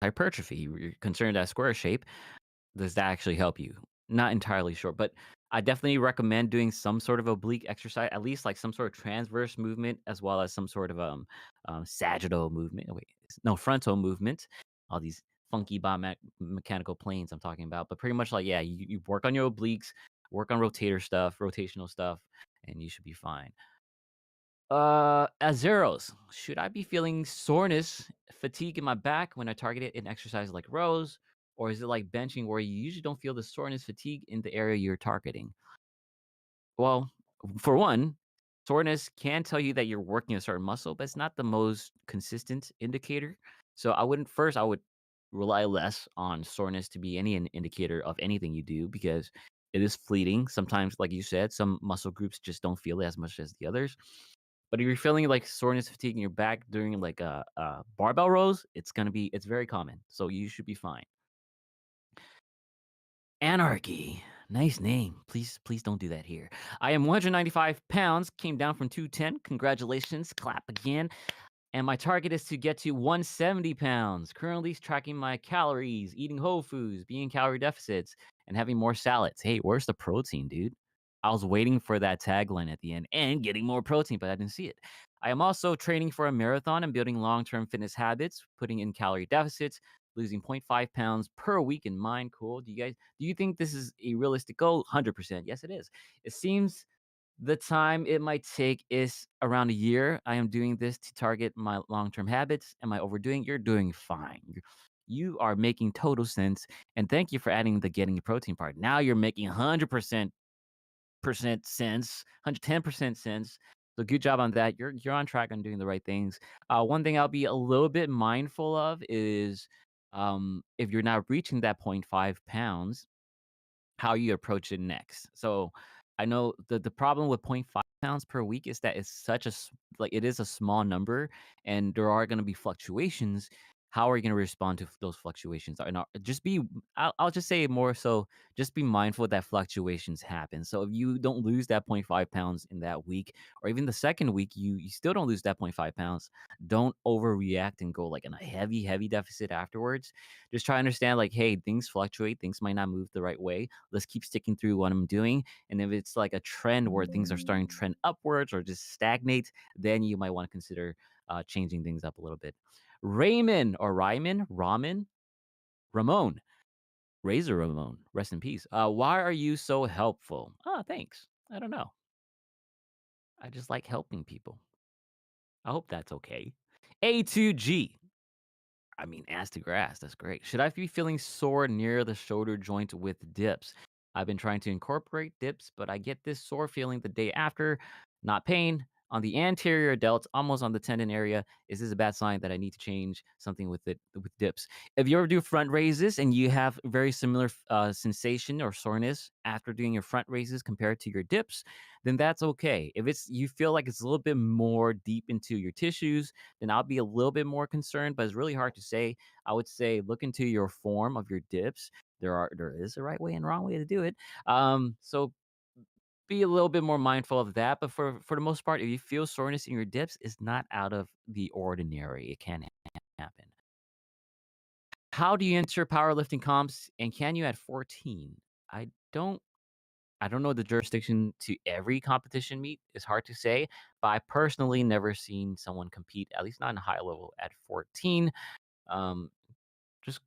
hypertrophy. You're concerned that square shape. Does that actually help you? Not entirely sure, but I definitely recommend doing some sort of oblique exercise, at least like some sort of transverse movement, as well as some sort of sagittal movement. Oh, wait, no, frontal movement. All these funky biomechanical planes I'm talking about, but pretty much like yeah, you work on your obliques, work on rotational stuff, and you should be fine. At zeros, should I be feeling soreness, fatigue in my back when I target it in exercise like rows, or is it like benching where you usually don't feel the soreness, fatigue in the area you're targeting? Well, for one, soreness can tell you that you're working a certain muscle, but it's not the most consistent indicator. So I would rely less on soreness to be any indicator of anything you do because it is fleeting. Sometimes, like you said, some muscle groups just don't feel it as much as the others. But if you're feeling like soreness, fatigue in your back during like barbell rows, it's very common. So you should be fine. Anarchy. Nice name. Please don't do that here. I am 195 pounds, came down from 210. Congratulations. Clap again. And my target is to get to 170 pounds. Currently tracking my calories, eating whole foods, being calorie deficits, and having more salads. Hey, where's the protein, dude? I was waiting for that tagline at the end and getting more protein, but I didn't see it. I am also training for a marathon and building long term fitness habits, putting in calorie deficits, losing 0.5 pounds per week in mind. Cool. Do you think this is a realistic goal? 100%. Yes, it is. It seems the time it might take is around a year. I am doing this to target my long-term habits. Am I overdoing? You're doing fine. You are making total sense. And thank you for adding the getting your protein part. Now you're making 100% sense, 110% sense. So good job on that. You're on track on doing the right things. One thing I'll be a little bit mindful of is if you're not reaching that 0.5 pounds, how you approach it next. So I know the problem with 0.5 pounds per week is that it's such like it is a small number and there are going to be fluctuations. How are you going to respond to those fluctuations? And I'll just say more so, just be mindful that fluctuations happen. So if you don't lose that 0.5 pounds in that week, or even the second week, you still don't lose that 0.5 pounds, don't overreact and go like in a heavy deficit afterwards. Just try to understand like, hey, things fluctuate, things might not move the right way. Let's keep sticking through what I'm doing. And if it's like a trend where things are starting to trend upwards or just stagnate, then you might want to consider changing things up a little bit. Raymond or Ryman, Ramon, Razor Ramon, rest in peace. Why are you so helpful? Oh, thanks. I don't know. I just like helping people. I hope that's okay. A2G. I mean, ass to grass. That's great. Should I be feeling sore near the shoulder joint with dips? I've been trying to incorporate dips, but I get this sore feeling the day after. Not pain on the anterior delt, almost on the tendon area. Is this a bad sign that I need to change something with it with dips? If you ever do front raises and you have very similar sensation or soreness after doing your front raises compared to your dips, then that's okay. If it's you feel like it's a little bit more deep into your tissues, then I'll be a little bit more concerned, but it's really hard to say. I would say look into your form of your dips. There is a right way and wrong way to do it. So be a little bit more mindful of that. But for the most part, if you feel soreness in your dips, it's not out of the ordinary. It can happen. How do you enter powerlifting comps and can you at 14? I don't I don't know the jurisdiction to every competition meet. It's hard to say, but I personally never seen someone compete, at least not in a high level, at 14. Um, just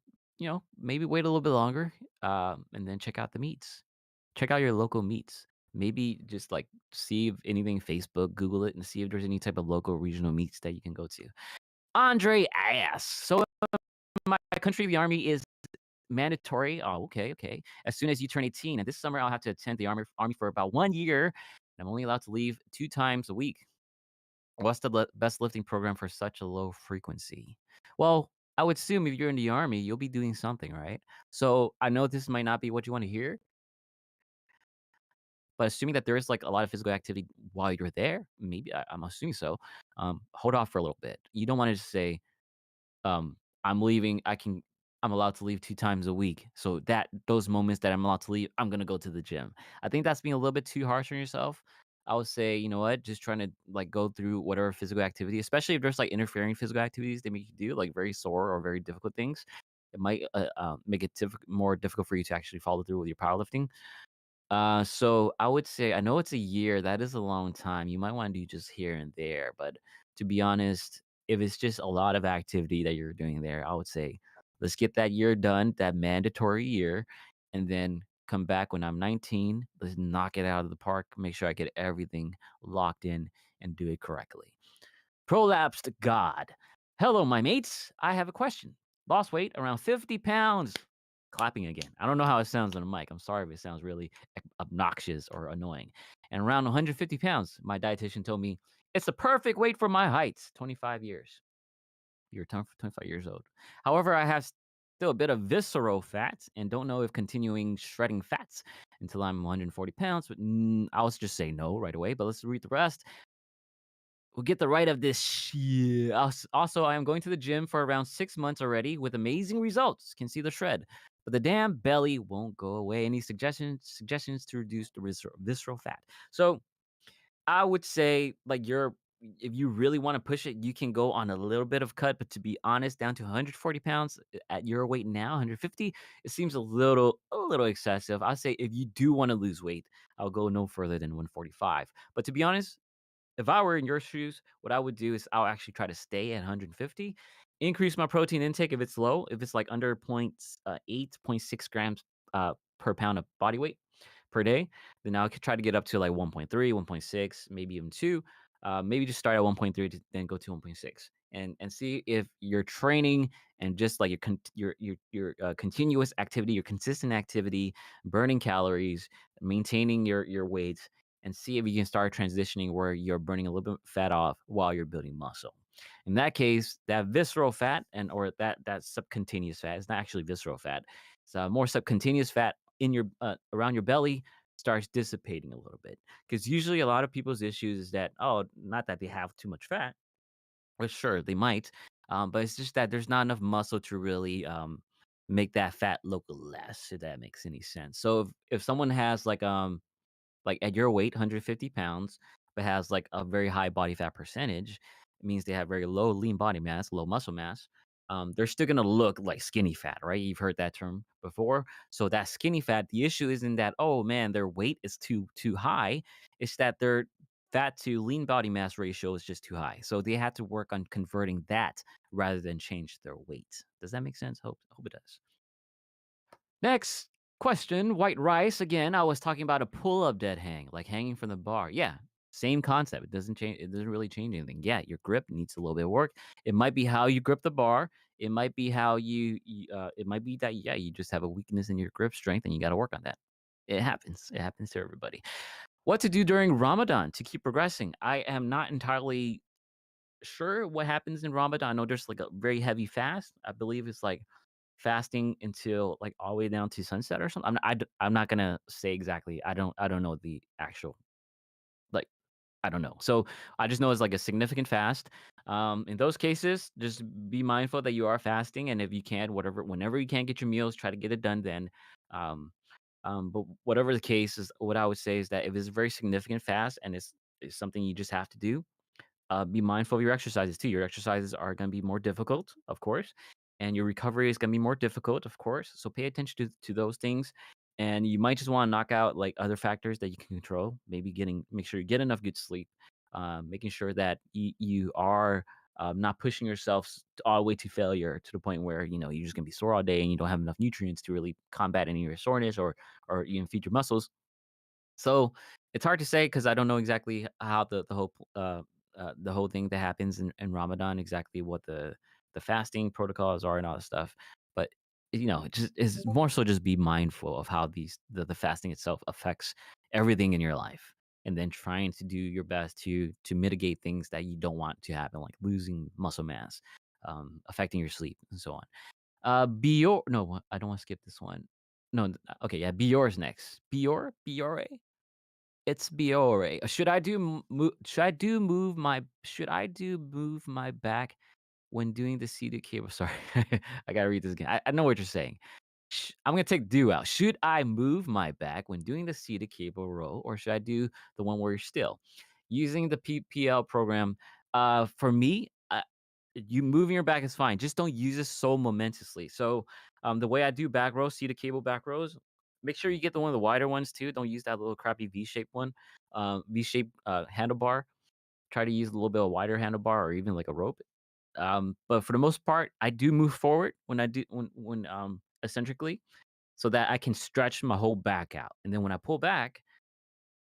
maybe wait a little bit longer, and then check out the meets. Check out your local meets. Maybe just like see if anything Facebook, Google it, and see if there's any type of local regional meets that you can go to. Andre asks, so my country, the army is mandatory. Oh, okay, okay. As soon as you turn 18, and this summer I'll have to attend the army for about 1 year. And I'm only allowed to leave 2 times a week. What's the best lifting program for such a low frequency? Well, I would assume if you're in the army, you'll be doing something, right? So I know this might not be what you want to hear, but assuming that there is like a lot of physical activity while you're there, maybe I'm assuming so. Hold off for a little bit. You don't want to just say, I'm leaving. I'm allowed to leave 2 times a week. So that those moments that I'm allowed to leave, I'm gonna go to the gym. I think that's being a little bit too harsh on yourself. I would say, you know what, just trying to like go through whatever physical activity, especially if there's like interfering physical activities they make you do, like very sore or very difficult things. it might make it more difficult for you to actually follow through with your powerlifting. So I would say I know it's a year, that is a long time. You might wanna do just here and there, but to be honest, if it's just a lot of activity that you're doing there, I would say, let's get that year done, that mandatory year, and then come back when I'm 19. Let's knock it out of the park, make sure I get everything locked in and do it correctly. Prolapsed God. Hello, my mates. I have a question. Lost weight around 50 pounds. Clapping again. I don't know how it sounds on the mic. I'm sorry if it sounds really obnoxious or annoying. And around 150 pounds, my dietitian told me it's the perfect weight for my height. 25 years. You're 25 years old. However, I have still a bit of visceral fat and don't know if continuing shredding fats until I'm 140 pounds. But I'll just say no right away. But let's read the rest. We'll get the right of this shit. Also, I am going to the gym for around 6 months already with amazing results. Can see the shred, but the damn belly won't go away. Any suggestions to reduce the visceral fat? So I would say, like, if you really want to push it, you can go on a little bit of cut. But to be honest, down to 140 pounds at your weight now, 150, it seems a little excessive. I say if you do want to lose weight, I'll go no further than 145. But to be honest, if I were in your shoes, what I would do is I'll actually try to stay at 150, increase my protein intake if it's low, if it's like under 8, 0.6 grams per pound of body weight per day, then I could try to get up to like 1.3, 1.6, maybe even 2. Maybe just start at 1.3 to then go to 1.6 and see if your training and just like your continuous activity, your consistent activity, burning calories, maintaining your weight, and see if you can start transitioning where you're burning a little bit of fat off while you're building muscle. In that case, that visceral fat or that subcutaneous fat is not actually visceral fat. It's more subcutaneous fat in your around your belly starts dissipating a little bit. Because usually a lot of people's issues is that, oh, not that they have too much fat, or sure they might, but it's just that there's not enough muscle to really make that fat look less. If that makes any sense. So if someone has like at your weight, 150 pounds, but has like a very high body fat percentage, it means they have very low lean body mass, low muscle mass. They're still gonna look like skinny fat, right? You've heard that term before. So that skinny fat, the issue isn't that, oh man, their weight is too high. It's that their fat to lean body mass ratio is just too high. So they had to work on converting that rather than change their weight. Does that make sense? Hope it does. Next question, white rice. Again, I was talking about a pull-up dead hang, like hanging from the bar. Yeah, same concept. It doesn't change. It doesn't really change anything. Yeah, your grip needs a little bit of work. It might be how you grip the bar. It might be how it might be that yeah, you just have a weakness in your grip strength, and you got to work on that. It happens. It happens to everybody. What to do during Ramadan to keep progressing? I am not entirely sure what happens in Ramadan. I know there's like a very heavy fast. I believe it's like fasting until like all the way down to sunset or something. I'm not gonna say exactly. I don't know the actual like I don't know. So I just know it's like a significant fast. In those cases, just be mindful that you are fasting, and if you can, whenever you can get your meals, try to get it done then. Um, but whatever the case is, what I would say is that if it's a very significant fast and it's something you just have to do, be mindful of your exercises too. Your exercises are going to be more difficult, of course, and your recovery is going to be more difficult, of course. So pay attention to those things, and you might just want to knock out like other factors that you can control. Maybe make sure you get enough good sleep, making sure that you are not pushing yourself all the way to failure to the point where you're just going to be sore all day and you don't have enough nutrients to really combat any of your soreness or even feed your muscles. So, it's hard to say because I don't know exactly how the whole thing that happens in Ramadan, exactly what the fasting protocols are and all that stuff. But, it just is more so just be mindful of how the fasting itself affects everything in your life, and then trying to do your best to mitigate things that you don't want to happen, like losing muscle mass, affecting your sleep, and so on. Bior no, I don't wanna skip this one. No, okay, yeah, Bior's next. Biore? It's Biore. Should I do move my back when doing the seated cable? Sorry, I gotta read this again. I know what you're saying. I'm gonna take do out. Should I move my back when doing the seated cable row, or should I do the one where you're still? Using the PPL program, for me, You moving your back is fine. Just don't use it so momentously. So, the way I do back rows, seated cable back rows, make sure you get the one of the wider ones too. Don't use that little crappy V-shaped one, V-shaped handlebar. Try to use a little bit of wider handlebar or even like a rope. But for the most part, I do move forward when eccentrically, so that I can stretch my whole back out. And then when I pull back,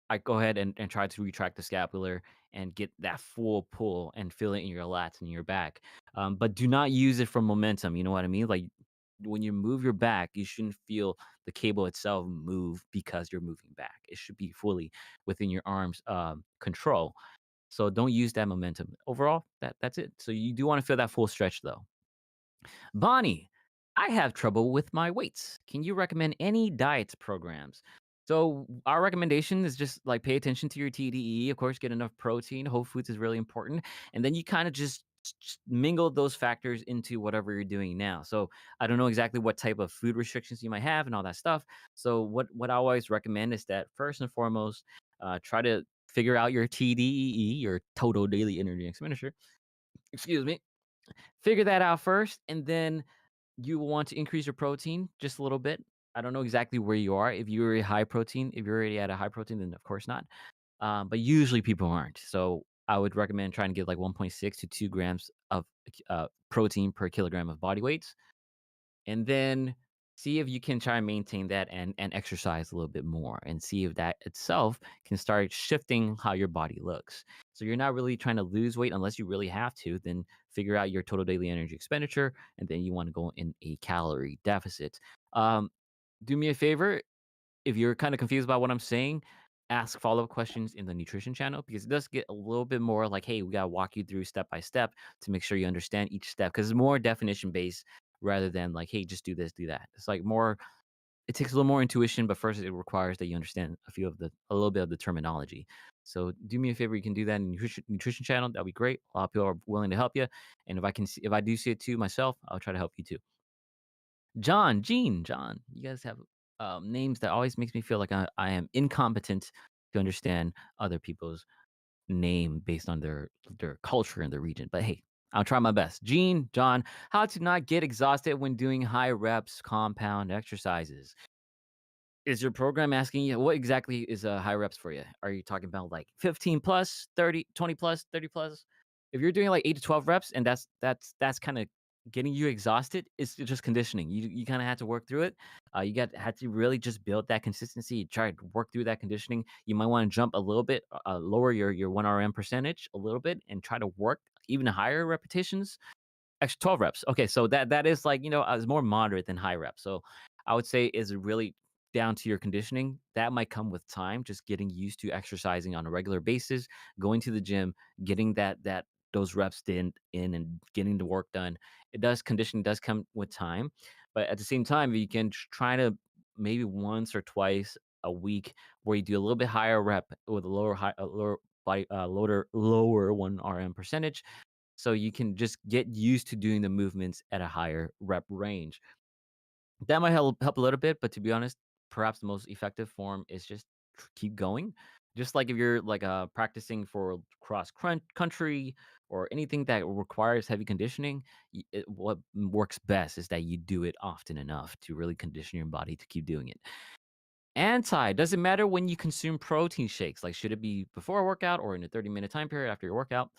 I go ahead and try to retract the scapular and get that full pull and feel it in your lats and your back. But do not use it for momentum. You know what I mean? Like when you move your back, you shouldn't feel the cable itself move because you're moving back. It should be fully within your arms control. So don't use that momentum. Overall, that's it. So you do want to feel that full stretch though. Bonnie, I have trouble with my weights. Can you recommend any diet programs? So our recommendation is just like pay attention to your TDE. Of course, get enough protein. Whole foods is really important, and then you kind of just mingle those factors into whatever you're doing now. So I don't know exactly what type of food restrictions you might have and all that stuff. So what I always recommend is that first and foremost, try to figure out your TDEE, your total daily energy expenditure. Excuse me. Figure that out first, and then you want to increase your protein just a little bit. I don't know exactly where you are. If you're already at a high protein, then of course not. But usually people aren't. So I would recommend trying to get like 1.6 to 2 grams of protein per kilogram of body weight, and then see if you can try and maintain that and exercise a little bit more and see if that itself can start shifting how your body looks. So you're not really trying to lose weight unless you really have to, then figure out your total daily energy expenditure and then you want to go in a calorie deficit. Um, do me a favor, if you're kind of confused about what I'm saying, ask follow-up questions in the nutrition channel because it does get a little bit more like, hey, we gotta walk you through step by step to make sure you understand each step because it's more definition based rather than like, hey, just do this, do that. It's like more, it takes a little more intuition, but first it requires that you understand a little bit of the terminology. So do me a favor, you can do that in the nutrition channel. That'd be great. A lot of people are willing to help you. And if I do see it too myself, I'll try to help you too. John. You guys have names that always makes me feel like I am incompetent to understand other people's name based on their culture and their region. But hey, I'll try my best. John, how to not get exhausted when doing high reps compound exercises. Is your program asking you what exactly is, high reps for you? Are you talking about, like, 15 plus, 30, 20 plus, 30 plus? If you're doing, like, 8 to 12 reps and that's kinda getting you exhausted, it's just conditioning. You kinda had to work through it. You had to really just build that consistency, try to work through that conditioning. You might wanna jump a little bit, lower your 1 RM percentage a little bit and try to work even higher repetitions. Extra 12 reps. Okay, so that is like, is more moderate than high reps. So I would say is really down to your conditioning. That might come with time, just getting used to exercising on a regular basis, going to the gym, getting that those reps in and getting the work done. Conditioning does come with time, but at the same time, you can try to maybe once or twice a week where you do a little bit higher rep with a lower body lower 1 RM percentage so you can just get used to doing the movements at a higher rep range. That might help a little bit, but to be honest, perhaps the most effective form is just keep going. Just like if you're like practicing for country or anything that requires heavy conditioning, what works best is that you do it often enough to really condition your body to keep doing it. Does it matter when you consume protein shakes? Like, should it be before a workout or in a 30-minute time period after your workout?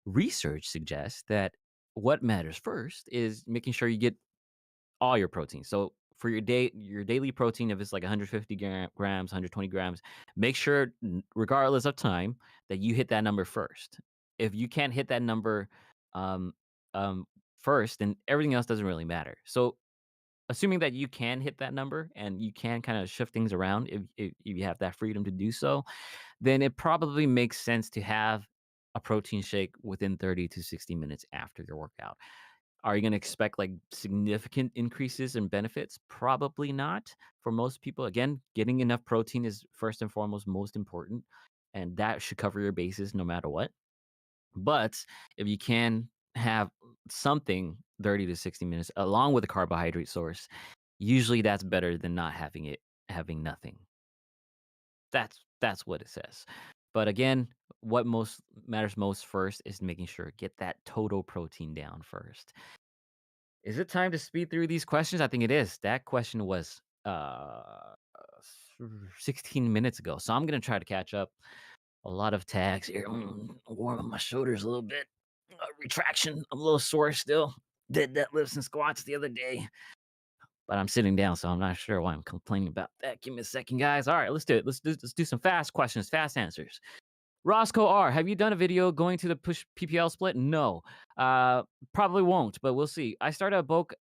Research suggests that what matters first is making sure you get all your protein. So for your daily protein, if it's like 150 grams, 120 grams, make sure, regardless of time, that you hit that number first. If you can't hit that number um, um, first, then everything else doesn't really matter. So assuming that you can hit that number and you can kind of shift things around if you have that freedom to do so, then it probably makes sense to have a protein shake within 30 to 60 minutes after your workout. Are you going to expect like significant increases in benefits? Probably not. For most people, again, getting enough protein is first and foremost most important, and that should cover your bases no matter what. But if you can have something 30 to 60 minutes along with a carbohydrate source, usually that's better than not having nothing. That's what it says. But again, what most matters most first is making sure get that total protein down first. Is it time to speed through these questions? I think it is. That question was 16 minutes ago. So I'm going to try to catch up. A lot of tags here. Warm up my shoulders a little bit. Retraction. I'm a little sore still. Did deadlifts and squats the other day, but I'm sitting down, so I'm not sure why I'm complaining about that. Give me a second, guys. All right, let's do it. Let's do some fast questions, fast answers. Roscoe R, have you done a video going to the push PPL split? No, probably won't, but we'll see. I started a bulk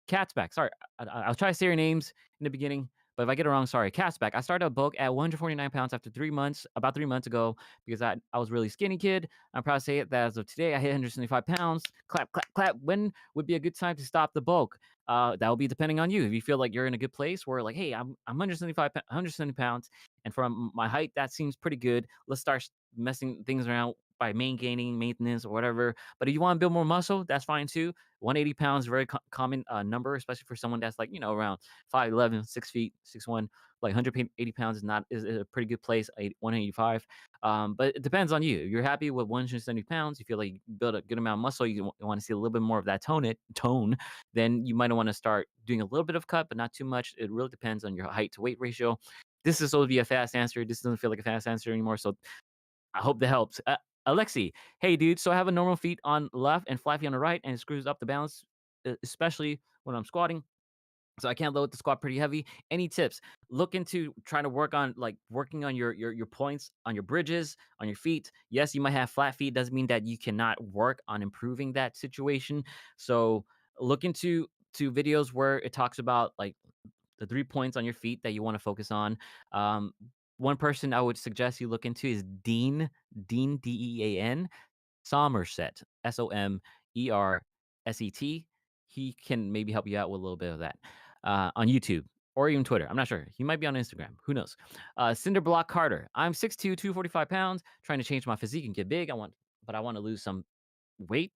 Cat's back. Sorry, I'll try to say your names in the beginning, but if I get it wrong, sorry. Cat's back. I started a bulk at 149 pounds after 3 months, about 3 months ago, because I was a really skinny kid. I'm proud to say it that as of today, I hit 175 pounds. Clap, clap, clap. When would be a good time to stop the bulk? That will be depending on you. If you feel like you're in a good place where, like, hey, I'm 170 pounds, and from my height, that seems pretty good. Let's start messing things around by main gaining, maintenance, or whatever. But if you want to build more muscle, that's fine too. 180 pounds, very common number, especially for someone that's like, around 5'11", 6 feet, 6'1". Like 180 pounds is a pretty good place. 185. But it depends on you. If you're happy with 170 pounds, you feel like you build a good amount of muscle, you want to see a little bit more of that tone, then you might want to start doing a little bit of cut, but not too much. It really depends on your height to weight ratio. This is supposed to be a fast answer. This doesn't feel like a fast answer anymore. So I hope that helps. Alexi, hey dude, so I have a normal feet on left and flat feet on the right, and it screws up the balance, especially when I'm squatting. So I can't load the squat pretty heavy. Any tips? Look into trying to working on your points, on your bridges, on your feet. Yes, you might have flat feet. Doesn't mean that you cannot work on improving that situation. So look into videos where it talks about like the 3 points on your feet that you wanna focus on. Um, One person I would suggest you look into is Dean, Dean, Somerset, Somerset. He can maybe help you out with a little bit of that, on YouTube or even Twitter. I'm not sure. He might be on Instagram. Who knows? Cinderblock Carter. I'm 6'2", 245 pounds, trying to change my physique and get big. But I want to lose some weight,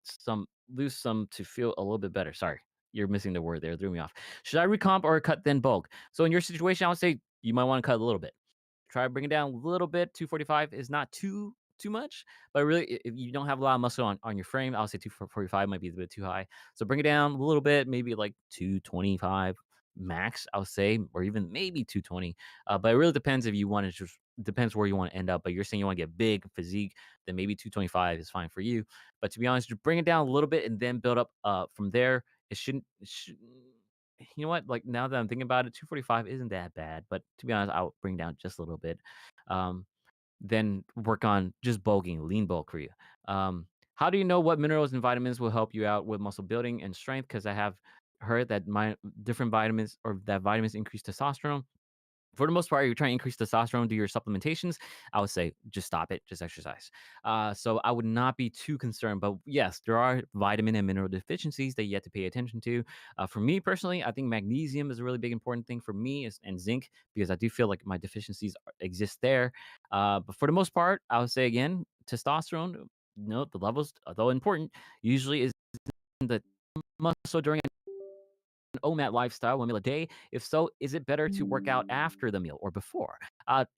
lose some to feel a little bit better. Sorry, you're missing the word there. It threw me off. Should I recomp or cut then bulk? So in your situation, I would say you might want to cut a little bit. Try to bring it down a little bit. 245 is not too much, but really, if you don't have a lot of muscle on your frame, I would say 245 might be a bit too high. So bring it down a little bit, maybe like 225 max, I would say, or even maybe 220. But it really depends if you want to just depends where you want to end up. But you're saying you want to get big physique, then maybe 225 is fine for you. But to be honest, just bring it down a little bit and then build up from there. You know what? Like now that I'm thinking about it, 245 isn't that bad. But to be honest, I'll bring down just a little bit. Um, then work on just bulking, lean bulk for you. How do you know what minerals and vitamins will help you out with muscle building and strength? Because I have heard that my different vitamins or that vitamins increase testosterone. For the most part, you're trying to increase testosterone, do your supplementations. I would say just stop it, just exercise. So I would not be too concerned. But yes, there are vitamin and mineral deficiencies that you have to pay attention to. For me personally, I think magnesium is a really big important thing for me, and zinc, because I do feel like my deficiencies exist there. But for the most part, I would say again, testosterone, the levels, although important, usually is in the muscle during OMAD lifestyle, 1 meal a day? If so, is it better to work out after the meal or before?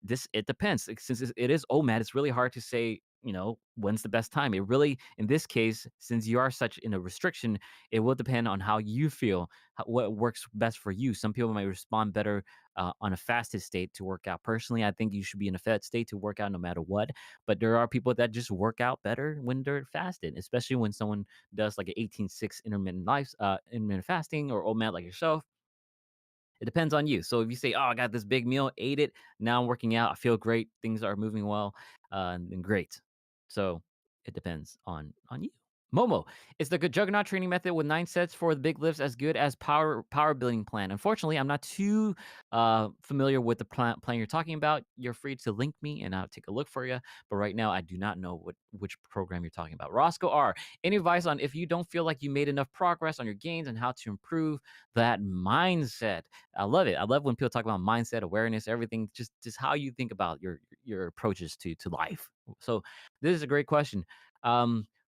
This it depends. Since it is OMAD, it's really hard to say, when's the best time. It really, in this case, since you are such in a restriction, it will depend on how you feel, what works best for you. Some people might respond better on a fasted state to work out. Personally, I think you should be in a fed state to work out no matter what. But there are people that just work out better when they're fasted, especially when someone does like an 18-6 intermittent fasting or OMAD like yourself. It depends on you. So if you say, "Oh, I got this big meal, ate it, now I'm working out, I feel great, things are moving well," then great. So it depends on you. Momo, is the good juggernaut training method with 9 sets for the big lifts as good as power building plan? Unfortunately, I'm not too familiar with the plan you're talking about. You're free to link me and I'll take a look for you. But right now, I do not know which program you're talking about. Roscoe R, any advice on if you don't feel like you made enough progress on your gains and how to improve that mindset? I love it. I love when people talk about mindset, awareness, everything, just how you think about your approaches to life. So this is a great question.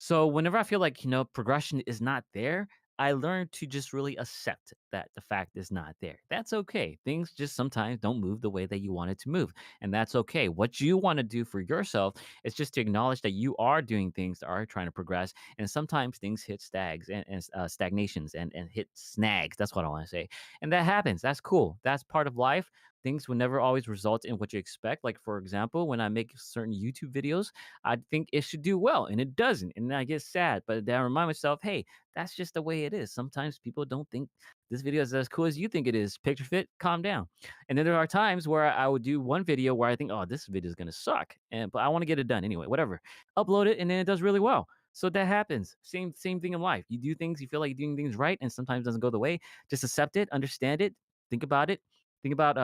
So whenever I feel like progression is not there, I learned to just really accept that the fact is not there. That's okay. Things just sometimes don't move the way that you want it to move, and that's okay. What you want to do for yourself is just to acknowledge that you are doing things that are trying to progress, and sometimes things hit stags and stagnations and hit snags. That's what I want to say, and that happens. That's cool. That's part of life. Things will never always result in what you expect. Like, for example, when I make certain YouTube videos, I think it should do well, and it doesn't, and then I get sad. But then I remind myself, hey, that's just the way it is. Sometimes people don't think this video is as cool as you think it is. Picture fit, calm down. And then there are times where I would do one video where I think, oh, this video is gonna suck, and but I want to get it done anyway. Whatever, upload it, and then it does really well. So that happens. Same thing in life. You do things, you feel like you're doing things right, and sometimes it doesn't go the way. Just accept it, understand it, think about it, think about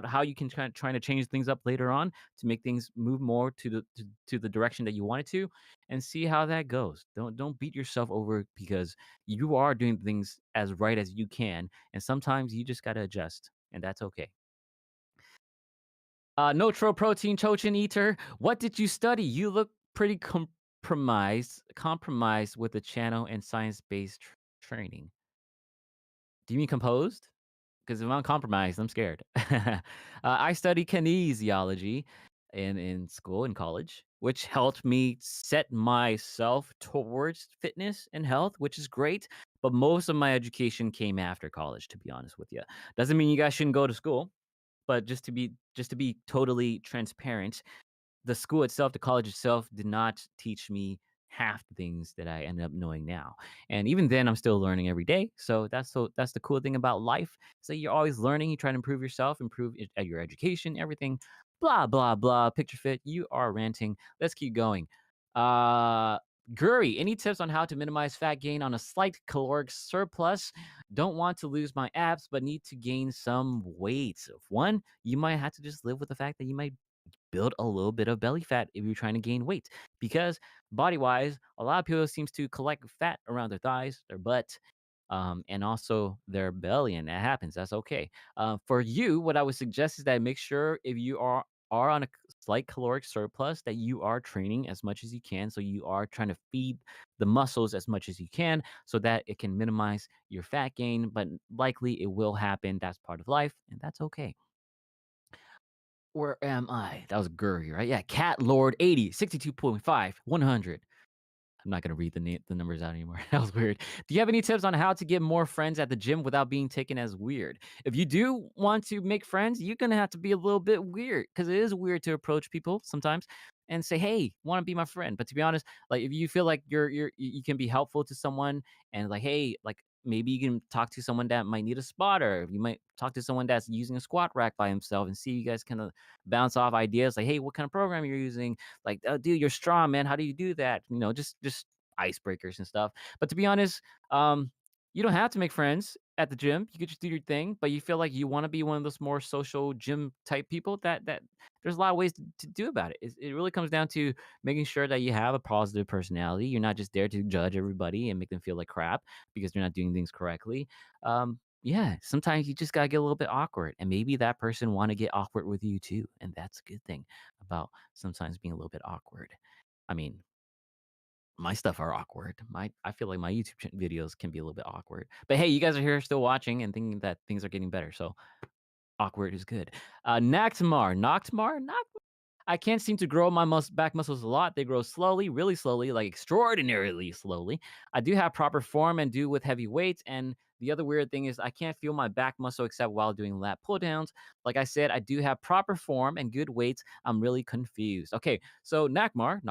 how you can trying to change things up later on to make things move more to the direction that you want it to, and see how that goes. Don't beat yourself over because you are doing things as right as you can, and sometimes you just gotta adjust, and that's okay. Nitro protein Chochin eater, what did you study? You look pretty compromised with the channel and science-based training. Do you mean composed? Because if I'm compromised, I'm scared. I studied kinesiology in school and college, which helped me set myself towards fitness and health, which is great. But most of my education came after college, to be honest with you. Doesn't mean you guys shouldn't go to school, but just to be totally transparent, the school itself, the college itself did not teach me half the things that I ended up knowing now. And even then I'm still learning every day. So that's the cool thing about life. So you're always learning, you try to improve yourself, improve at your education, everything. Blah blah blah. Picture fit. You are ranting. Let's keep going. Uh Guri, any tips on how to minimize fat gain on a slight caloric surplus? Don't want to lose my abs, but need to gain some weight. One, you might have to just live with the fact that you might build a little bit of belly fat if you're trying to gain weight, because body wise a lot of people seems to collect fat around their thighs, their butt, and also their belly, and that happens. That's okay. For you, what I would suggest is that make sure if you are on a slight caloric surplus that you are training as much as you can, so you are trying to feed the muscles as much as you can so that it can minimize your fat gain, but likely it will happen. That's part of life, and that's okay. Where am I? That was Guri, right? Yeah, Cat Lord 80, 62.5, 100. I'm not gonna read the numbers out anymore. That was weird. Do you have any tips on how to get more friends at the gym without being taken as weird? If you do want to make friends, you're gonna have to be a little bit weird because it is weird to approach people sometimes and say, "Hey, want to be my friend?" But to be honest, like if you feel like you can be helpful to someone and like, hey, like maybe you can talk to someone that might need a spotter. You might talk to someone that's using a squat rack by himself and see you guys kind of bounce off ideas like, "Hey, what kind of program you're using?" Like, "Oh, dude, you're strong, man. How do you do that?" Just icebreakers and stuff. But to be honest, um, you don't have to make friends at the gym. You could just do your thing. But you feel like you want to be one of those more social gym type people. That there's a lot of ways to do about it. It really comes down to making sure that you have a positive personality. You're not just there to judge everybody and make them feel like crap because they're not doing things correctly. Yeah, sometimes you just gotta get a little bit awkward, and maybe that person want to get awkward with you too, and that's a good thing about sometimes being a little bit awkward. I mean, my stuff are awkward. I feel like my YouTube videos can be a little bit awkward, but hey, you guys are here still watching and thinking that things are getting better, so awkward is good. Noctmar, I can't seem to grow my back muscles a lot. They grow slowly, really slowly, like extraordinarily slowly. I do have proper form and do with heavy weights. And the other weird thing is I can't feel my back muscle except while doing lat pull downs. Like I said, I do have proper form and good weights. I'm really confused. Okay, so Nakmar,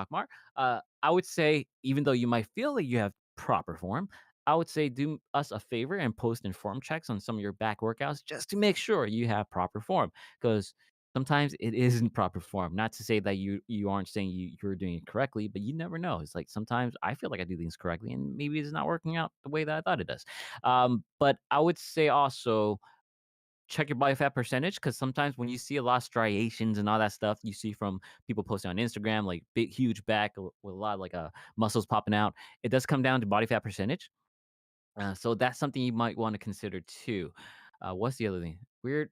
I would say even though you might feel like you have proper form, I would say do us a favor and post in form checks on some of your back workouts just to make sure you have proper form, because sometimes it isn't proper form. Not to say that you aren't saying you're doing it correctly, but you never know. It's like sometimes I feel like I do things correctly, and maybe it's not working out the way that I thought it does. But I would say also check your body fat percentage, because sometimes when you see a lot of striations and all that stuff you see from people posting on Instagram, like big huge back with a lot of like muscles popping out, it does come down to body fat percentage. So that's something you might want to consider too. What's the other thing? Weird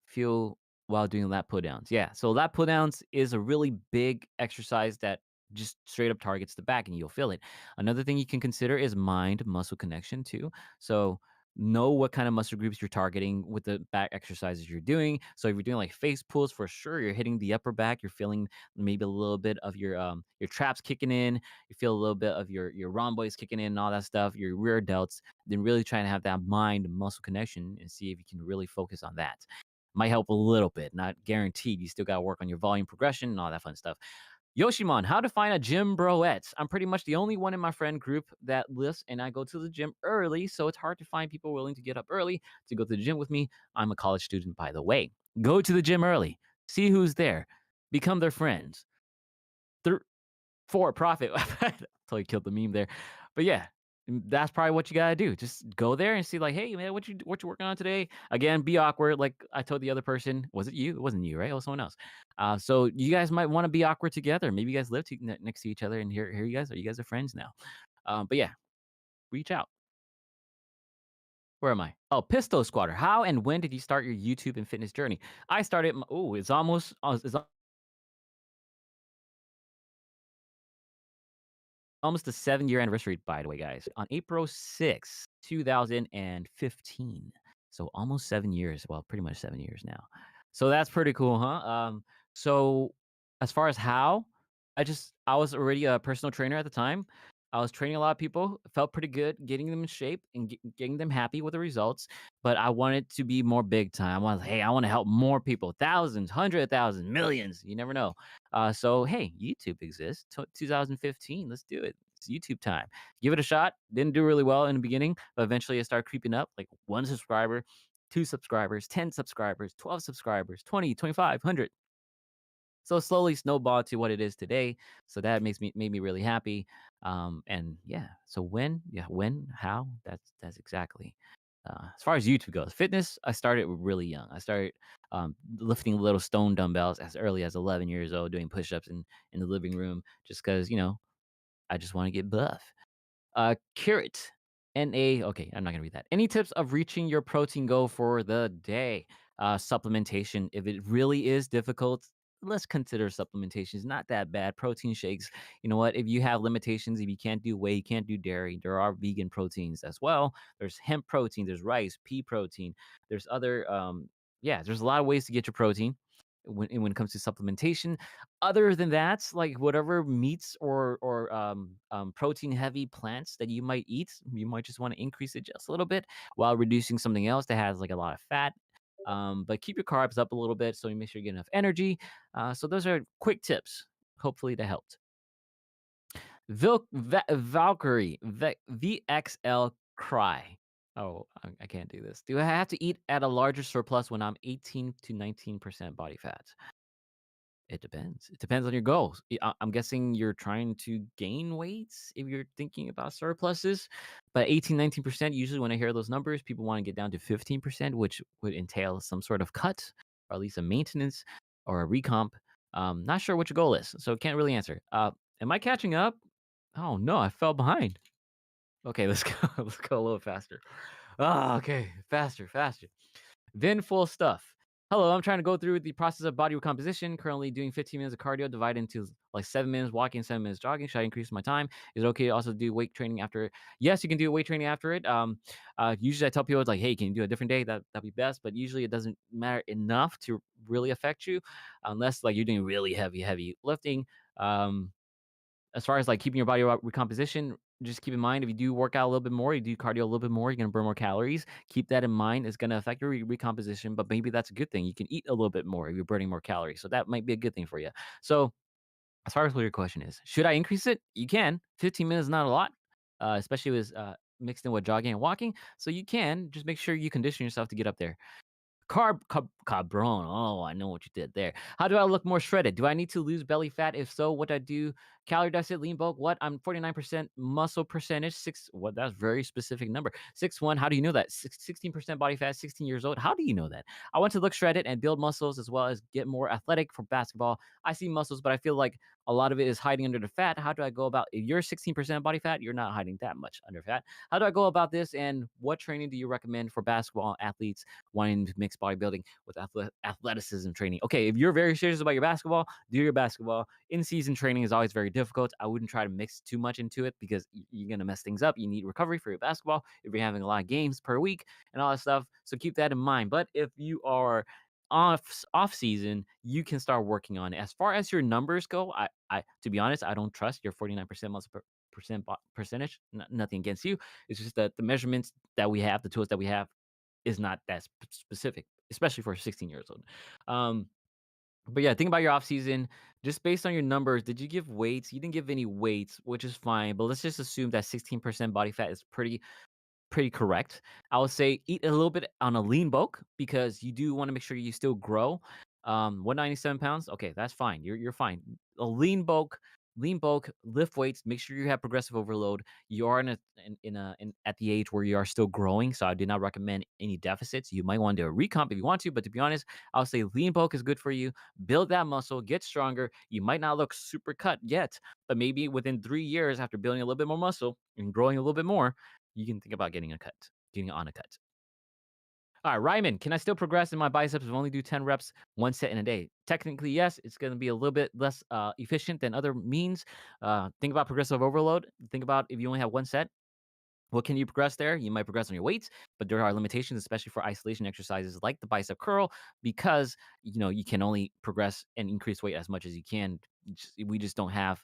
feel while doing lat put downs. Yeah. So lat put downs is a really big exercise that just straight up targets the back and you'll feel it. Another thing you can consider is mind muscle connection too. So know what kind of muscle groups you're targeting with the back exercises you're doing. So if you're doing like face pulls, for sure you're hitting the upper back, you're feeling maybe a little bit of your traps kicking in, you feel a little bit of your rhomboids kicking in and all that stuff, your rear delts, then really trying to have that mind muscle connection and see if you can really focus on that. Might help a little bit, not guaranteed. You still got to work on your volume progression and all that fun stuff. Yoshimon, how to find a gym broette. I'm pretty much the only one in my friend group that lifts, and I go to the gym early, so it's hard to find people willing to get up early to go to the gym with me. I'm a college student, by the way. Go to the gym early, see who's there, become their friends. For profit. Totally killed the meme there. But yeah, that's probably what you gotta do. Just go there and see, like, hey man, what you working on today? Again, be awkward. Like I told the other person, was it you? It wasn't you, right? It was someone else. So you guys might want to be awkward together. Maybe you guys live next to each other, and here you guys are. You guys are friends now. But yeah, reach out. Where am I? Oh, Pistol Squatter. How and when did you start your YouTube and fitness journey? I started. Oh, it's almost the 7-year anniversary, by the way, guys, on April 6th, 2015. So almost 7 years. Well, pretty much 7 years now. So that's pretty cool, huh? So as far as how, I was already a personal trainer at the time. I was training a lot of people, felt pretty good, getting them in shape and getting them happy with the results. But I wanted to be more big time. Hey, I want to help more people, thousands, 100,000, millions. You never know. So hey, YouTube exists. 2015. Let's do it. It's YouTube time. Give it a shot. Didn't do really well in the beginning, but eventually it started creeping up. Like 1 subscriber, 2 subscribers, 10 subscribers, 12 subscribers, 20, 25, 100. So slowly snowballed to what it is today. So that made me really happy. And yeah, so when, how, that's exactly. As far as YouTube goes, fitness, I started really young. I started lifting little stone dumbbells as early as 11 years old, doing push-ups in the living room, just because I just want to get buff. Carrot. Okay, I'm not gonna read that. Any tips of reaching your protein goal for the day? Supplementation. If it really is difficult, let's consider supplementation. It's not that bad. Protein shakes. You know what? If you have limitations, if you can't do whey, you can't do dairy, there are vegan proteins as well. There's hemp protein, there's rice, pea protein, there's other yeah, there's a lot of ways to get your protein when it comes to supplementation. Other than that, like whatever meats or protein heavy plants that you might eat, you might just want to increase it just a little bit while reducing something else that has like a lot of fat. But keep your carbs up a little bit so you make sure you get enough energy. So those are quick tips. Hopefully that helped. Valkyrie VXL Cry. Oh, I can't do this. Do I have to eat at a larger surplus when I'm 18 to 19% body fat? It depends. It depends on your goals. I'm guessing you're trying to gain weights if you're thinking about surpluses. But 18, 19%, usually when I hear those numbers, people want to get down to 15%, which would entail some sort of cut or at least a maintenance or a recomp. Not sure what your goal is, so can't really answer. Am I catching up? Oh no, I fell behind. Okay, let's go. Let's go a little faster. Okay, faster, faster. Then full stuff. Hello, I'm trying to go through the process of body recomposition. Currently doing 15 minutes of cardio divided into like 7 minutes walking, 7 minutes jogging. Should I increase my time? Is it okay to also do weight training after it? Yes, you can do weight training after it. Usually I tell people it's like, hey, can you do a different day? That'd be best. But usually it doesn't matter enough to really affect you unless like you're doing really heavy lifting. As far as like keeping your body recomposition, just keep in mind if you do work out a little bit more, you do cardio a little bit more, you're gonna burn more calories. Keep that in mind. It's gonna affect your recomposition, but maybe that's a good thing. You can eat a little bit more if you're burning more calories, so that might be a good thing for you. So, as far as what your question is, should I increase it? You can. 15 minutes is not a lot, especially with mixed in with jogging and walking. So you can just make sure you condition yourself to get up there. Cabron. Oh, I know what you did there. How do I look more shredded? Do I need to lose belly fat? If so, what do I do? Calorie deficit, lean bulk. What? I'm 49% muscle percentage. What? That's very specific number. 6'1". How do you know that? 16% body fat, 16 years old. How do you know that? I want to look shredded and build muscles as well as get more athletic for basketball. I see muscles, but I feel like a lot of it is hiding under the fat. How do I go about? If you're 16% body fat, you're not hiding that much under fat. How do I go about this? And what training do you recommend for basketball athletes wanting to mix bodybuilding with athleticism training? Okay, if you're very serious about your basketball, do your basketball. In season training is always very difficult. I wouldn't try to mix too much into it because you're gonna mess things up. You need recovery for your basketball if you're having a lot of games per week and all that stuff. So keep that in mind. But if you are off season, you can start working on it. As far as your numbers go, I to be honest, I don't trust your 49% muscle percentage. Nothing against you. It's just that the measurements that we have, the tools that we have, is not that specific, especially for 16 years old. Um, but yeah, think about your off season. Just based on your numbers, did you give weights? You didn't give any weights, which is fine. But let's just assume that 16% body fat is pretty correct. I would say eat a little bit on a lean bulk because you do want to make sure you still grow. 197 pounds. Okay, that's fine. You're fine. A lean bulk, lift weights. Make sure you have progressive overload. You are at the age where you are still growing, so I do not recommend any deficits. You might want to do a recomp if you want to, but to be honest, I'll say lean bulk is good for you. Build that muscle, get stronger. You might not look super cut yet, but maybe within 3 years after building a little bit more muscle and growing a little bit more, you can think about getting on a cut. All right, Ryman, can I still progress in my biceps if I only do 10 reps, one set in a day? Technically, yes. It's going to be a little bit less efficient than other means. Think about progressive overload. Think about if you only have one set, what can you progress there? You might progress on your weights, but there are limitations, especially for isolation exercises like the bicep curl, because you can only progress and increase weight as much as you can. We just don't have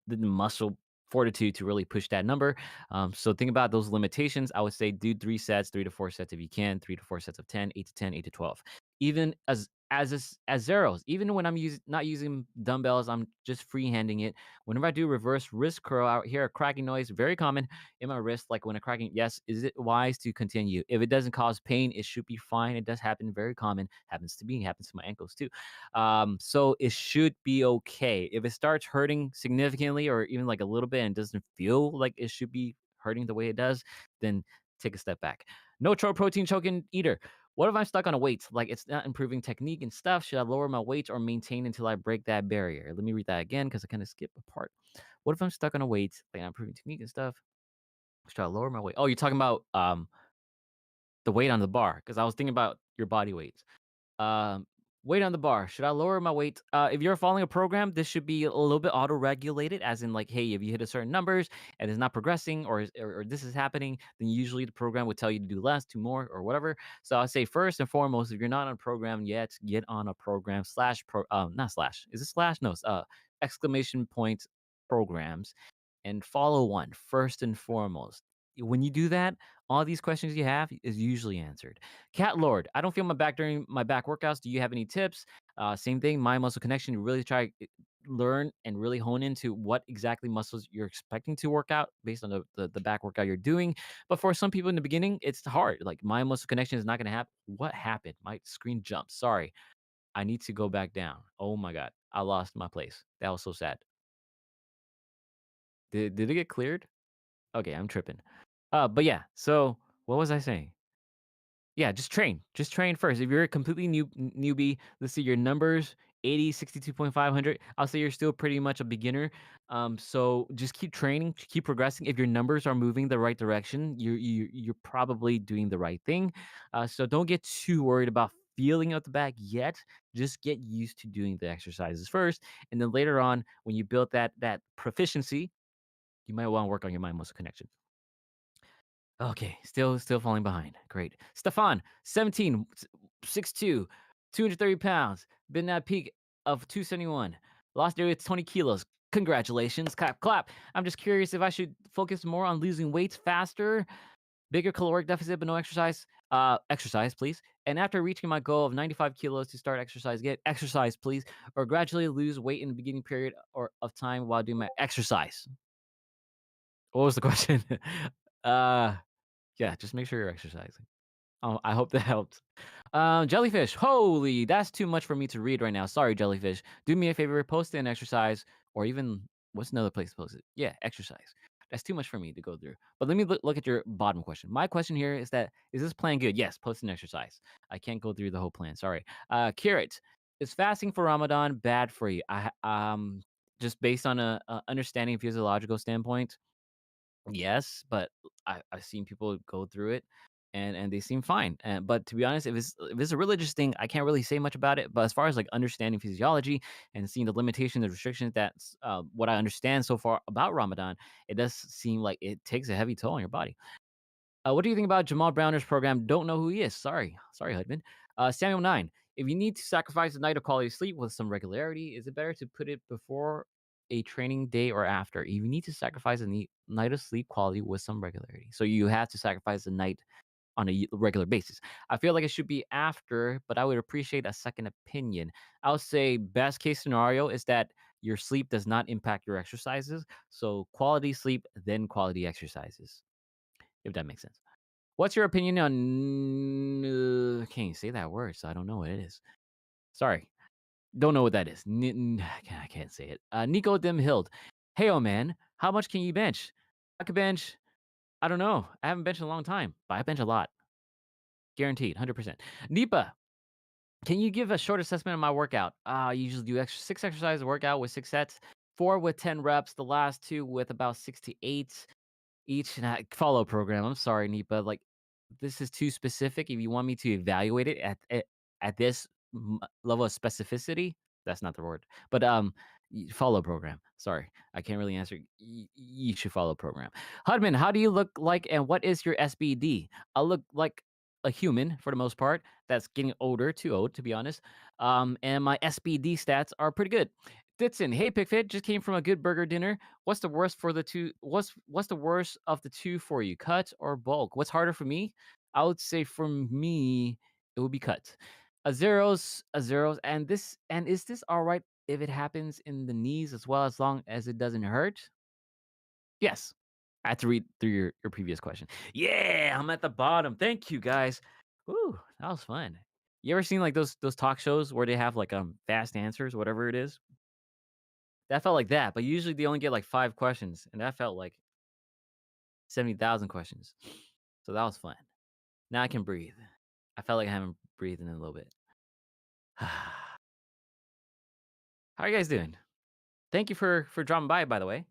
the muscle fortitude to really push that number. So think about those limitations. I would say do 3 sets, 3 to 4 sets if you can, 3 to 4 sets of 10, 8 to 10, 8 to 12. Even as zeros, even when I'm not using dumbbells, I'm just freehanding it. Whenever I do reverse wrist curl out here, a cracking noise, very common in my wrist, like when a cracking. Yes, is it wise to continue? If it doesn't cause pain, it should be fine. It does happen, very common. Happens to me, happens to my ankles too. So it should be okay. If it starts hurting significantly or even like a little bit and doesn't feel like it should be hurting the way it does, then take a step back. No protein choking either. What if I'm stuck on a weight? Like it's not improving technique and stuff. Should I lower my weight or maintain until I break that barrier? Let me read that again because I kind of skip a part. What if I'm stuck on a weight? Like I'm improving technique and stuff. Should I lower my weight? Oh, you're talking about the weight on the bar because I was thinking about your body weight. Um, Weight on the bar. Should I lower my weight? If you're following a program, this should be a little bit auto-regulated, as in like, hey, if you hit a certain numbers and it's not progressing or this is happening, then usually the program would tell you to do less, do more, or whatever. So I say first and foremost, if you're not on a program yet, get on a program not slash. Is it slash? No, exclamation point programs and follow one first and foremost. When you do that, all these questions you have is usually answered. Cat Lord, I don't feel my back during my back workouts. Do you have any tips? Same thing, mind muscle connection. You really try learn and really hone into what exactly muscles you're expecting to work out based on the back workout you're doing. But for some people in the beginning, it's hard. Like mind muscle connection is not going to happen. What happened? My screen jumped. Sorry. I need to go back down. Oh my God. I lost my place. That was so sad. Did it get cleared? Okay, I'm tripping. But yeah, so what was I saying? Yeah, just train. Just train first. If you're a completely newbie, let's see your numbers 80, 62.500. I'll say you're still pretty much a beginner. So just keep training, keep progressing. If your numbers are moving the right direction, you're probably doing the right thing. So don't get too worried about feeling out the back yet. Just get used to doing the exercises first, and then later on, when you build that proficiency, you might want to work on your mind muscle connection. Okay, still falling behind. Great. Stefan, 17, 6'2", 230 pounds. Been at peak of 271. Lost nearly 20 kilos. Congratulations. Clap, clap. I'm just curious if I should focus more on losing weight faster, bigger caloric deficit, but no exercise. Exercise, please. And after reaching my goal of 95 kilos to start exercise, get exercise, please, or gradually lose weight in the beginning period or of time while doing my exercise. What was the question? uh Yeah, just make sure you're exercising. Oh, I hope that helped. Jellyfish, holy, that's too much for me to read right now. Sorry, Jellyfish. Do me a favor, post an exercise, or even what's another place to post it? Yeah, exercise. That's too much for me to go through. But let me look at your bottom question. My question here is that is this plan good? Yes, post an exercise. I can't go through the whole plan. Sorry. Carrot, is fasting for Ramadan bad for you? Just based on a understanding physiological standpoint. Yes, but I've seen people go through it, and they seem fine. But to be honest, if it's a religious thing, I can't really say much about it. But as far as like understanding physiology and seeing the limitations and restrictions, that's what I understand so far about Ramadan. It does seem like it takes a heavy toll on your body. What do you think about Jamal Browner's program? Don't know who he is. Sorry, Hudman. Samuel 9. If you need to sacrifice a night of quality sleep with some regularity, is it better to put it before a training day or after? If you need to sacrifice a night of sleep quality with some regularity. So you have to sacrifice a night on a regular basis. I feel like it should be after, but I would appreciate a second opinion. I would say best case scenario is that your sleep does not impact your exercises. So quality sleep, then quality exercises, if that makes sense. What's your opinion on can't even say that word, so I don't know what it is. Sorry. Don't know what that is. I can't say it. Nico Dimhild. Hey, oh man, how much can you bench? I could bench, I don't know. I haven't benched in a long time, but I bench a lot. Guaranteed, 100%. Nipa, can you give a short assessment of my workout? I usually do 6 exercise workout with 6 sets, 4 with 10 reps, the last 2 with about 6 to 8 each. And follow program. I'm sorry, Nipa. Like, this is too specific. If you want me to evaluate it at this level of specificity, that's not the word. But follow program. Sorry, I can't really answer. You should follow program. Hudman, how do you look like, and what is your SBD? I look like a human for the most part. That's getting older, too old to be honest. And my SBD stats are pretty good. Ditson, hey PicFit, just came from a good burger dinner. What's the worst for the two? What's the worst of the two for you? Cut or bulk? What's harder for me? I would say for me, it would be cut. A zeros, and is this all right if it happens in the knees as well, as long as it doesn't hurt? Yes. I had to read through your previous question. Yeah, I'm at the bottom. Thank you guys. Ooh, that was fun. You ever seen like those talk shows where they have like fast answers, whatever it is? That felt like that, but usually they only get like 5 questions, and that felt like 70,000 questions. So that was fun. Now I can breathe. I felt like I haven't breathed in a little bit. How are you guys doing? Thank you for dropping by the way.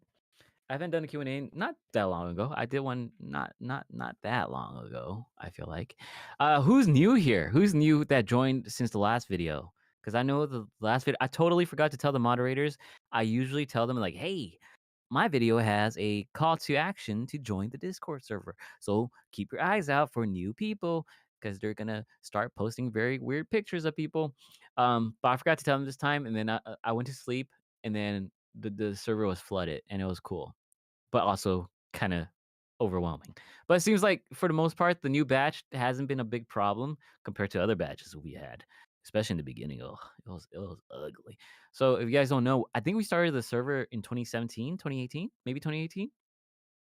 I haven't done a Q&A not that long ago. I did one not that long ago, I feel like. Who's new here? Who's new that joined since the last video? Because I know the last video, I totally forgot to tell the moderators. I usually tell them like, hey, my video has a call to action to join the Discord server. So keep your eyes out for new people because they're gonna start posting very weird pictures of people. But I forgot to tell them this time, and then I went to sleep, and then the server was flooded, and it was cool, but also kind of overwhelming. But it seems like for the most part, the new batch hasn't been a big problem compared to other batches we had, especially in the beginning. Oh, it was ugly. So if you guys don't know, I think we started the server in 2017, 2018, maybe 2018.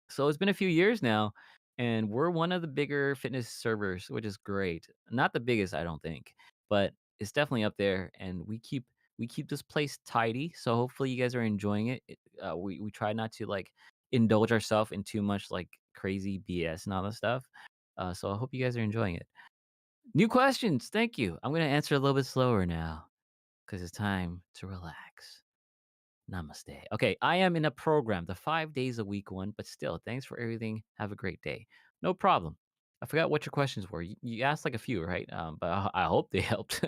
So it's been a few years now, and we're one of the bigger fitness servers, which is great. Not the biggest, I don't think, but it's definitely up there. And we keep this place tidy, so hopefully you guys are enjoying it. We try not to like indulge ourselves in too much like crazy BS and all that stuff. So I hope you guys are enjoying it. New questions, thank you. I'm gonna answer a little bit slower now because it's time to relax. Namaste. Okay, I am in a program, the 5 days a week one, but still, thanks for everything. Have a great day. No problem. I forgot what your questions were. You asked like a few, right? But I hope they helped.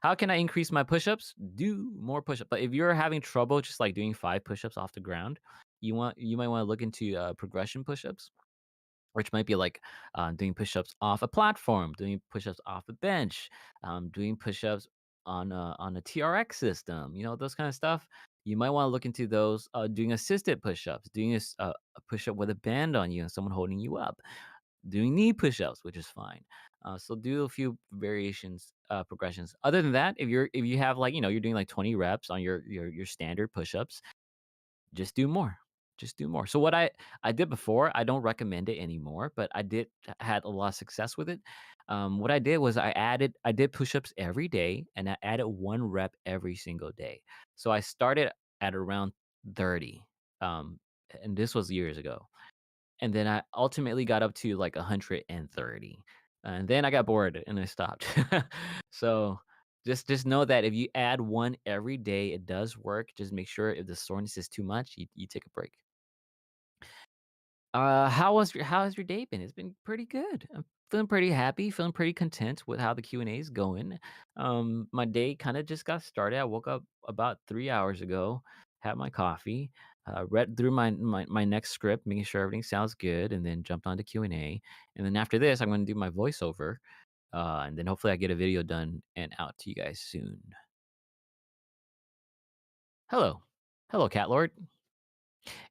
How can I increase my push-ups? Do more push-ups. But if you're having trouble just like doing 5 push-ups off the ground, you might want to look into progression push-ups, which might be like doing push-ups off a platform, doing push-ups off a bench, doing push-ups on a TRX system. You know, those kind of stuff. You might want to look into those. Doing assisted push-ups, doing a push-up with a band on you and someone holding you up, doing knee push-ups, which is fine. So do a few variations, progressions. Other than that, if you have like you're doing like 20 reps on your standard push-ups, just do more. Just do more. So what I did before, I don't recommend it anymore, but I did had a lot of success with it. What I did was I did push-ups every day, and I added 1 rep every single day. So I started at around 30, um, and this was years ago. And then I ultimately got up to like 130. And then I got bored and I stopped. So just know that if you add 1 every day, it does work. Just make sure if the soreness is too much, you take a break. How has your day been? It's been pretty good. I'm feeling pretty happy, feeling pretty content with how the Q&A is going. My day kind of just got started. I woke up about 3 hours ago, had my coffee, read through my next script, making sure everything sounds good, and then jumped onto Q&A. And then after this, I'm going to do my voiceover, and then hopefully I get a video done and out to you guys soon. Hello, hello, Cat Lord.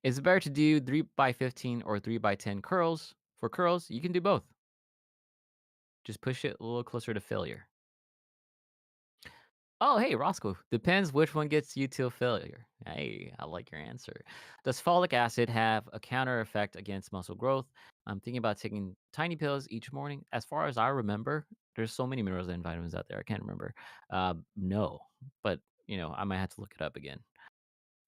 Is it better to do 3 by 15 or 3 by 10 curls? For curls, you can do both. Just push it a little closer to failure. Oh, hey, Roscoe. Depends which one gets you to failure. Hey, I like your answer. Does folic acid have a counter effect against muscle growth? I'm thinking about taking tiny pills each morning. As far as I remember, there's so many minerals and vitamins out there. I can't remember. No, but I might have to look it up again.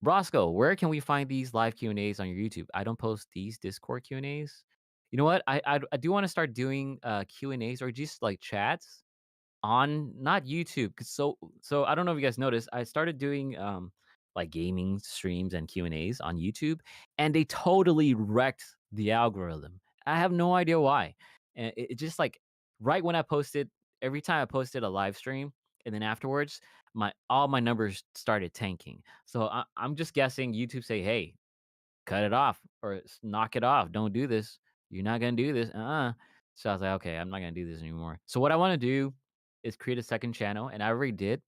Roscoe, where can we find these live Q&As on your YouTube? I don't post these Discord Q&As. You know what? I do want to start doing Q&As or just like chats on not YouTube, 'cause so I don't know if you guys noticed, I started doing, like, gaming streams and Q&As on YouTube, and they totally wrecked the algorithm. I have no idea why. And it just, like, right when I posted every time I posted a live stream, and then afterwards, my all my numbers started tanking. So I'm just guessing YouTube say, "Hey, cut it off or knock it off. Don't do this. You're not gonna do this. So I was like, okay, I'm not gonna do this anymore. So what I want to do is create a second channel, and I already did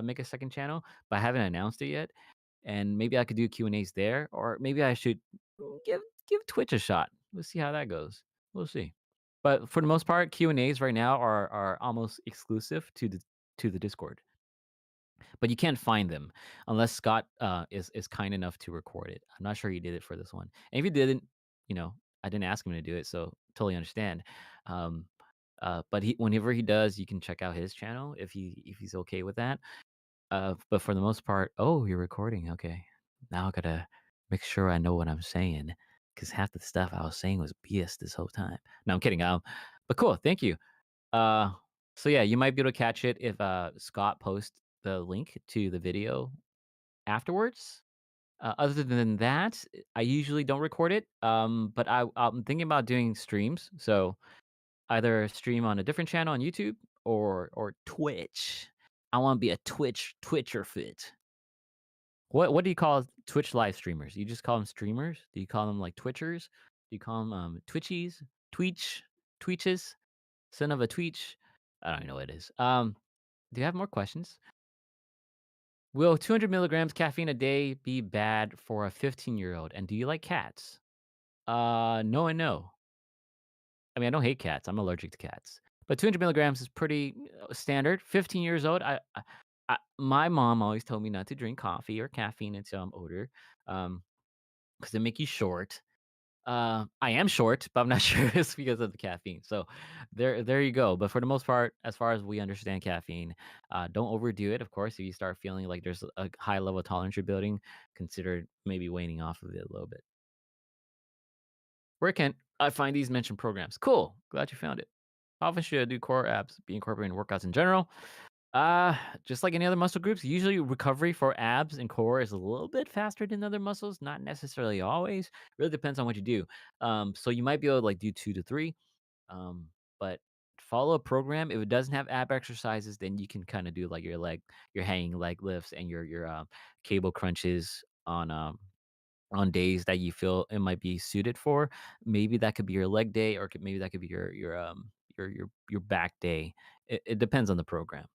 make a second channel, but I haven't announced it yet. And maybe I could do Q&As there, or maybe I should give Twitch a shot. Let's see how that goes. We'll see. But for the most part, Q&As right now are almost exclusive to the Discord. But you can't find them unless Scott, is kind enough to record it. I'm not sure he did it for this one. And if he didn't, I didn't ask him to do it, so totally understand. Um, but whenever he does, you can check out his channel if he's okay with that. But for the most part, oh, you're recording. Okay, now I gotta make sure I know what I'm saying because half the stuff I was saying was BS this whole time. No, I'm kidding. But cool. Thank you. Uh, so yeah, you might be able to catch it if Scott posts the link to the video afterwards. Other than that, I usually don't record it. But I'm thinking about doing streams. So either stream on a different channel on YouTube or Twitch. I want to be a Twitcher fit. What do you call Twitch live streamers? You just call them streamers? Do you call them like Twitchers? Do you call them Twitchies? Tweeches? Son of a tweech? I don't even know what it is. Do you have more questions? Will 200 milligrams caffeine a day be bad for a 15-year-old? And do you like cats? No and no. I mean, I don't hate cats. I'm allergic to cats. But 200 milligrams is pretty standard. 15 years old. My mom always told me not to drink coffee or caffeine until I'm older, because they make you short. I am short, but I'm not sure it's because of the caffeine. So there you go. But for the most part, as far as we understand caffeine, don't overdo it. Of course, if you start feeling like there's a high level of tolerance you're building, consider maybe waning off of it a little bit. Where can I find these mentioned programs? Cool. Glad you found it. How often should I do core abs be incorporated in workouts in general? Just like any other muscle groups, usually recovery for abs and core is a little bit faster than other muscles, not necessarily always. Really depends on what you do. So you might be able to like do 2 to 3, but follow a program. If it doesn't have ab exercises, then you can kind of do like your hanging leg lifts and your cable crunches on days that you feel it might be suited for. Maybe that could be your leg day, or maybe that could be your back day. It depends on the program.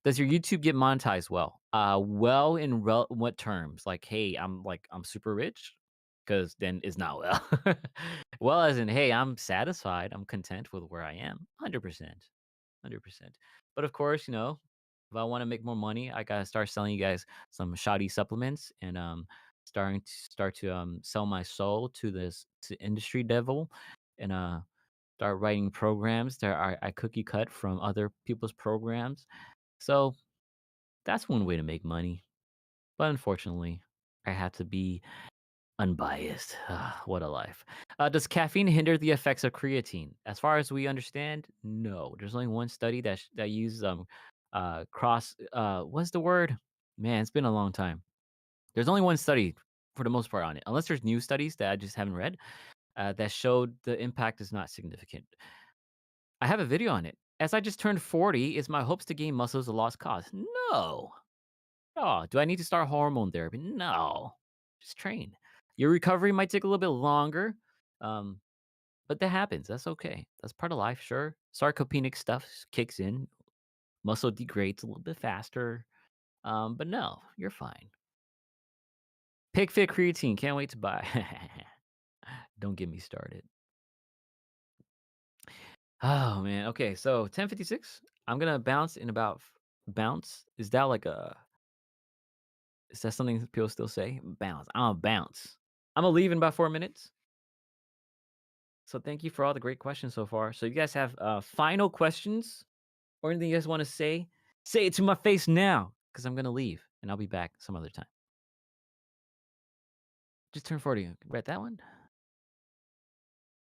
Does your YouTube get monetized well? Well in what terms? Like, hey, I'm super rich, because then it's not well. Well, as in, hey, I'm satisfied. I'm content with where I am. 100%, 100%. But of course, if I want to make more money, I gotta start selling you guys some shoddy supplements and start to sell my soul to this to industry devil and start writing programs that I cookie cut from other people's programs. So that's one way to make money. But unfortunately, I have to be unbiased. What a life. Does caffeine hinder the effects of creatine? As far as we understand, no. There's only one study that uses cross what's the word? Man, it's been a long time. There's only one study for the most part on it. Unless there's new studies that I just haven't read. that showed the impact is not significant. I have a video on it. As I just turned 40, is my hopes to gain muscles a lost cause? No. Oh, do I need to start hormone therapy? No. Just train. Your recovery might take a little bit longer, um, but that happens. That's okay. That's part of life, sure. Sarcopenic stuff kicks in. Muscle degrades a little bit faster. But no, you're fine. PicFit creatine. Can't wait to buy. Don't get me started. Oh man. Okay, so 10:56. I'm gonna bounce in about bounce. Is that like a? Is that something that people still say? Bounce. I'm gonna bounce. I'm gonna leave in about 4 minutes. So thank you for all the great questions so far. So you guys have final questions or anything you guys want to say? Say it to my face now, because I'm gonna leave and I'll be back some other time. Just turned 40. Read that one.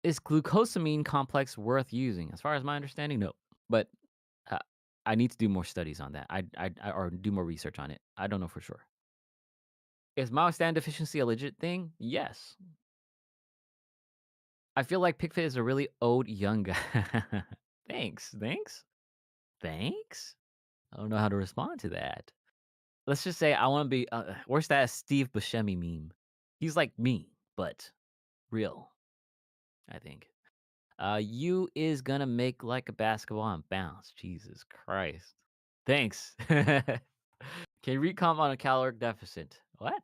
Is glucosamine complex worth using? As far as my understanding, no. But uh, I need to do more studies on that. Or do more research on it. I don't know for sure. Is myostatin deficiency a legit thing? Yes. I feel like PicFit is a really old young guy. Thanks. Thanks. Thanks. I don't know how to respond to that. Let's just say I want to be. Where's that Steve Buscemi meme? He's like me, but real. I think. You is gonna make like a basketball and bounce. Jesus Christ. Thanks. Can you recomp on a caloric deficit? What?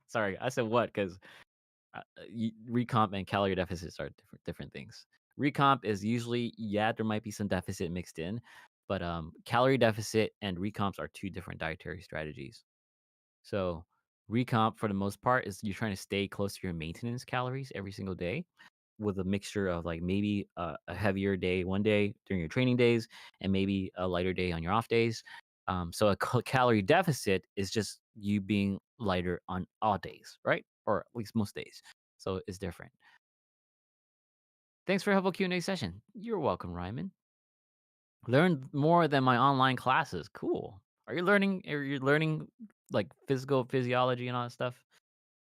Sorry, I said what because recomp and calorie deficits are different things. Recomp is usually there might be some deficit mixed in, but calorie deficit and recomps are two different dietary strategies. So recomp for the most part is you're trying to stay close to your maintenance calories every single day with a mixture of like maybe a heavier day one day during your training days and maybe a lighter day on your off days. So a calorie deficit is just you being lighter on all days, right? Or at least most days. So it's different. Thanks for a helpful Q&A session. You're welcome, Ryman. Learn more than my online classes. Cool. Are you learning like physical physiology and all that stuff?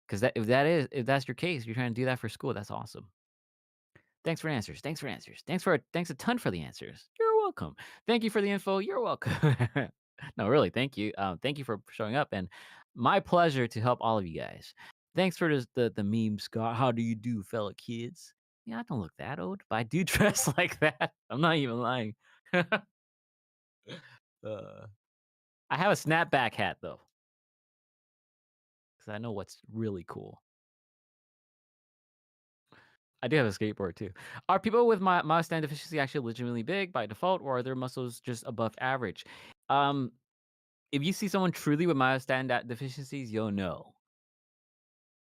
Because if that's your case, you're trying to do that for school, that's awesome. Thanks for answers. Thanks for answers. Thanks a ton for the answers. You're welcome. Thank you for the info. You're welcome. No, really, thank you. Thank you for showing up, and my pleasure to help all of you guys. Thanks for the meme, Scott. How do you do, fellow kids? Yeah, I don't look that old, but I do dress like that. I'm not even lying. uh, I have a snapback hat though, because I know what's really cool. I do have a skateboard too. Are people with my myostatin deficiency actually legitimately big by default, or are their muscles just above average? Um, if you see someone truly with myostatin deficiencies, you'll know.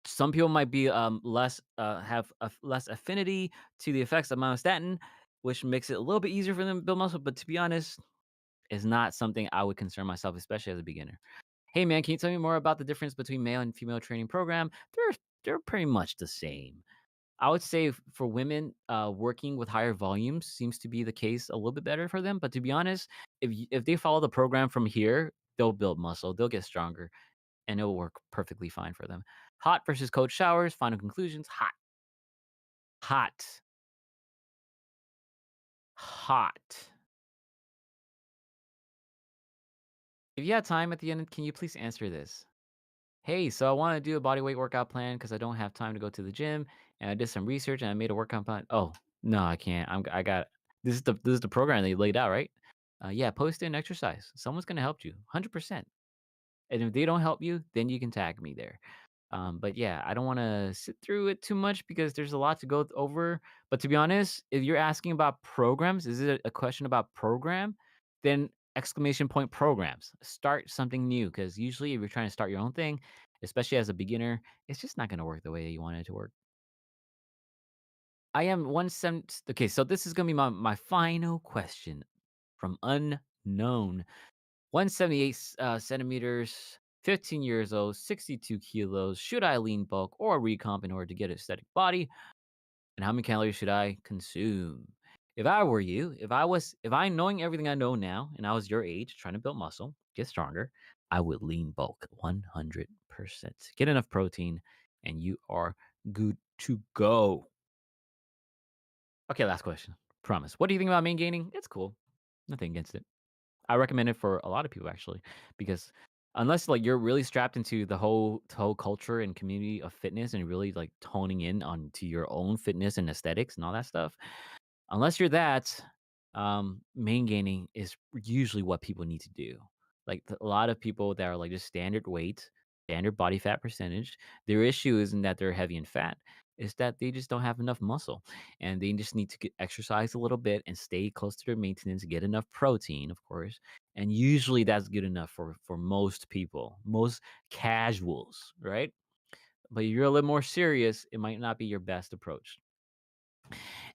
Some people might be less have less affinity to the effects of myostatin, which makes it a little bit easier for them to build muscle. But to be honest, it's not something I would concern myself, especially as a beginner. Hey man, can you tell me more about the difference between male and female training program? They're pretty much the same. I would say for women, working with higher volumes seems to be the case a little bit better for them. But to be honest, if they follow the program from here, they'll build muscle, they'll get stronger, and it'll work perfectly fine for them. Hot versus cold showers. Final conclusions: hot, hot, hot. If you have time at the end, can you please answer this? Hey, so I want to do a body weight workout plan because I don't have time to go to the gym, and I did some research and I made a workout plan. Oh no, I can't. I got this is the program they laid out, right? Yeah, post in exercise. Someone's gonna help you, 100%. And if they don't help you, then you can tag me there. But yeah, I don't want to sit through it too much because there's a lot to go over. But to be honest, if you're asking about programs, is it a question about program? Then exclamation point programs. Start something new because usually if you're trying to start your own thing, especially as a beginner, it's just not going to work the way you want it to work. I am 170. Okay, so this is going to be my final question from unknown. 178 centimeters, 15 years old, 62 kilos. Should I lean bulk or recomp in order to get an aesthetic body? And how many calories should I consume? If I were you, if I knowing everything I know now and I was your age trying to build muscle, get stronger, I would lean bulk 100%. Get enough protein and you are good to go. Okay, last question. Promise. What do you think about main gaining? It's cool. Nothing against it. I recommend it for a lot of people actually, because unless like you're really strapped into the whole culture and community of fitness and really like toning in on to your own fitness and aesthetics and all that stuff, unless you're that, main gaining is usually what people need to do. Like a lot of people that are like just standard weight, standard body fat percentage, their issue isn't that they're heavy and fat. It's that they just don't have enough muscle and they just need to get exercise a little bit and stay close to their maintenance, get enough protein, of course. And usually that's good enough for most people, most casuals, right? But if you're a little more serious, it might not be your best approach.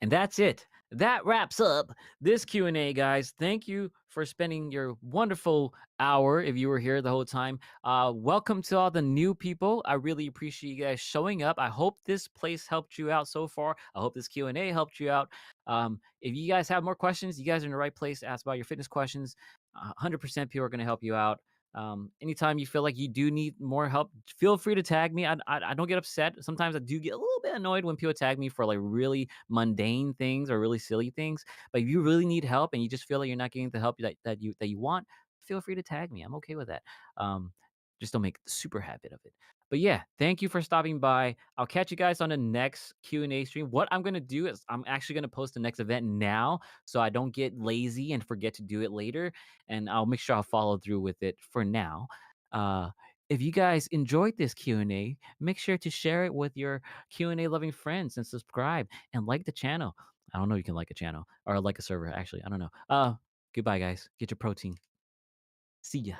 And that's it. That wraps up this Q&A, guys. Thank you for spending your wonderful hour if you were here the whole time. Welcome to all the new people. I really appreciate you guys showing up. I hope this place helped you out so far. I hope this Q&A helped you out. If you guys have more questions, you guys are in the right place to ask about your fitness questions. 100% people are going to help you out. Anytime you feel like you do need more help, feel free to tag me. I don't get upset. Sometimes I do get a little bit annoyed when people tag me for like really mundane things or really silly things. But if you really need help and you just feel like you're not getting the help that you want, feel free to tag me. I'm okay with that. Um, just don't make a super habit of it. But yeah, thank you for stopping by. I'll catch you guys on the next Q&A stream. What I'm gonna do is I'm actually gonna post the next event now, so I don't get lazy and forget to do it later. And I'll make sure I'll follow through with it for now. Uh, if you guys enjoyed this Q&A, make sure to share it with your Q&A loving friends and subscribe and like the channel. I don't know, you can like a channel or like a server actually. I don't know. Goodbye guys. Get your protein. See ya.